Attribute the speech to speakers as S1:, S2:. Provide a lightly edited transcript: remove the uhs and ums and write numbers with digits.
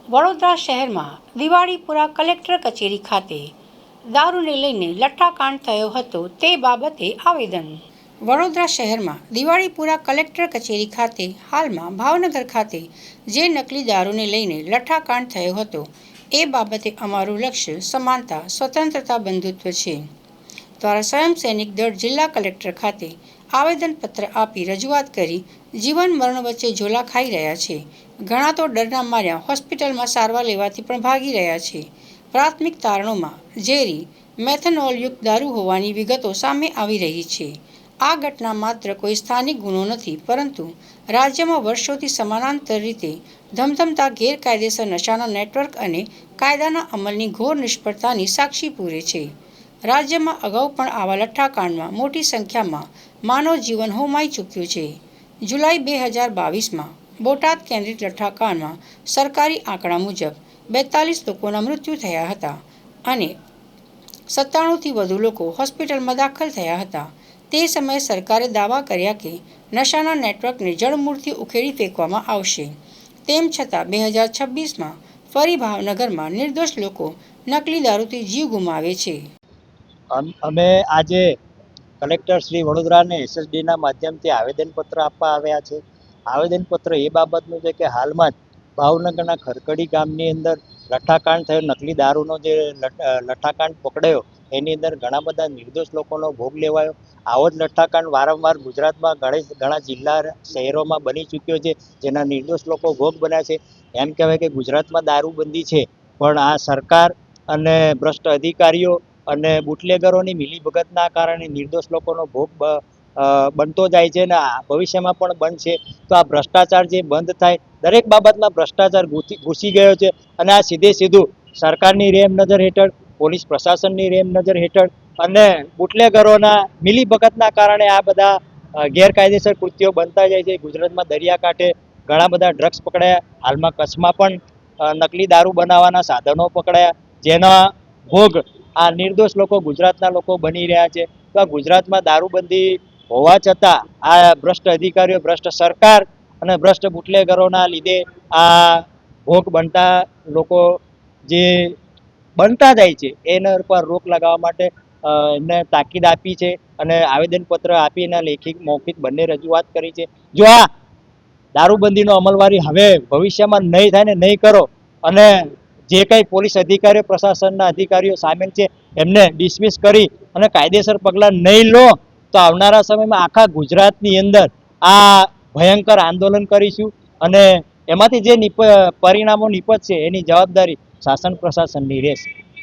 S1: વડોદરા શહેરમાં દિવાળીપુરા કલેક્ટર કચેરી ખાતે દારૂને લઈને લઠ્ઠાકાંડ થયો હતો તે બાબતે આવેદન. વડોદરા શહેરમાં દિવાળીપુરા કલેક્ટર કચેરી ખાતે હાલમાં ભાવનગર ખાતે જે નકલી દારૂને લઈને લઠ્ઠાકાંડ થયો હતો એ બાબતે અમારું લક્ષ્ય સમાનતા, સ્વતંત્રતા, બંધુત્વ છે દ્વારા સ્વયં સૈનિક દળ જિલ્લા કલેક્ટર ખાતે આવેદનપત્ર આપી રજૂઆત કરી જીવન મરણ વચ્ચે ઝોલા ખાઈ રહ્યા છે. ઘણા તો ડરના માર્યા હોસ્પિટલમાં સારવાર લેવાથી પણ ભાગી રહ્યા છે. પ્રાથમિક તારણોમાં ઝેરી મેથેનોલયુક્ત દારૂ હોવાની વિગતો સામે આવી રહી છે. આ ઘટના માત્ર કોઈ સ્થાનિક ગુનો નથી, પરંતુ રાજ્યમાં વર્ષોથી સમાંતર રીતે ધમધમતા ગેરકાયદેસર નશાના નેટવર્ક અને કાયદાના અમલની ઘોર નિષ્ફળતાની સાક્ષી પૂરે છે. રાજ્યમાં અગાઉ પણ આવા લઠ્ઠાકાંડમાં મોટી સંખ્યામાં માનવ જીવન હોમાઈ ચૂક્યું છે. જુલાઈ 2022માં બોટાદ કેન્દ્રિત લઠ્ઠાકાંડમાં સરકારી આંકડા મુજબ 42 લોકોના મૃત્યુ થયા હતા અને 97થી વધુ લોકો હોસ્પિટલમાં દાખલ થયા હતા. તે સમયે સરકારે દાવા કર્યા કે નશાના નેટવર્કને જડમૂળથી ઉખેડી ફેંકવામાં આવશે. તેમ છતાં 2026માં ફરી ભાવનગરમાં નિર્દોષ લોકો નકલી દારૂથી જીવ ગુમાવે છે.
S2: અમે આજે કલેક્ટર શ્રી વડોદરાને એસએસડીના માધ્યમથી આવેદનપત્ર આપવા આવ્યા છે. આવેદનપત્ર એ બાબતનું છે કે હાલમાં જ ભાવનગરના ખરકડી ગામની અંદર લઠ્ઠાકાંડ થયો, નકલી દારૂનો જે લઠ્ઠાકાંડ પકડાયો એની અંદર ઘણા બધા નિર્દોષ લોકોનો ભોગ લેવાયો. આવો જ લઠ્ઠાકાંડ વારંવાર ગુજરાતમાં ઘણા જિલ્લા શહેરોમાં બની ચૂક્યો છે, જેના નિર્દોષ લોકો ભોગ બન્યા છે. એમ કહેવાય કે ગુજરાતમાં દારૂબંધી છે, પણ આ સરકાર અને ભ્રષ્ટ અધિકારીઓ અને બુટલેગરોની મિલીભગતના કારણે નિર્દોષ લોકોનો ભોગ બનતો જાય છે અને ભવિષ્યમાં પણ બનશે. તો આ ભ્રષ્ટાચાર જે બંધ થાય, દરેક બાબતમાં ભ્રષ્ટાચાર ઘૂસી ગયો છે અને આ સીધું સરકારની રેમ નજર હેઠળ, પોલીસ પ્રશાસનની રેમ નજર હેઠળ અને બુટલેગરોના મિલીભગતના કારણે આ બધા ગેરકાયદેસર કૃત્યો બનતા જાય છે. ગુજરાતમાં દરિયાકાંઠે ઘણા બધા ડ્રગ્સ પકડાયા, હાલમાં કચ્છમાં પણ નકલી દારૂ બનાવવાના સાધનો પકડાયા, જેના ભોગ આ નિર્દોષ લોકો, ગુજરાતના લોકો બની રહ્યા છે. તો આ ગુજરાતમાં દારૂબંધી હોવા છતાં આ ભ્રષ્ટ અધિકારીઓ, ભ્રષ્ટ સરકાર અને ભ્રષ્ટ બુટલેગરોના લીધે આ ભોગ બનતા લોકો જે બનતા જાય છે એના પર રોક લગાવવા માટે એમને તાકીદ આપી છે અને આવેદનપત્ર આપી એના લેખિત મૌખિક બંને રજૂઆત કરી છે. જો આ દારૂબંધીનો અમલવારી હવે ભવિષ્યમાં નહીં થાય ને નહીં કરો અને જે કંઈ પોલીસ અધિકારીઓ, પ્રશાસનના અધિકારીઓ સામેલ છે એમને ડિસમિસ કરી અને કાયદેસર પગલાં નહીં લો તો આવનારા સમયમાં આખા ગુજરાતની અંદર આ ભયંકર આંદોલન કરીશું અને એમાંથી જે પરિણામો નીપજશે એની જવાબદારી શાસન પ્રશાસનની રહેશે.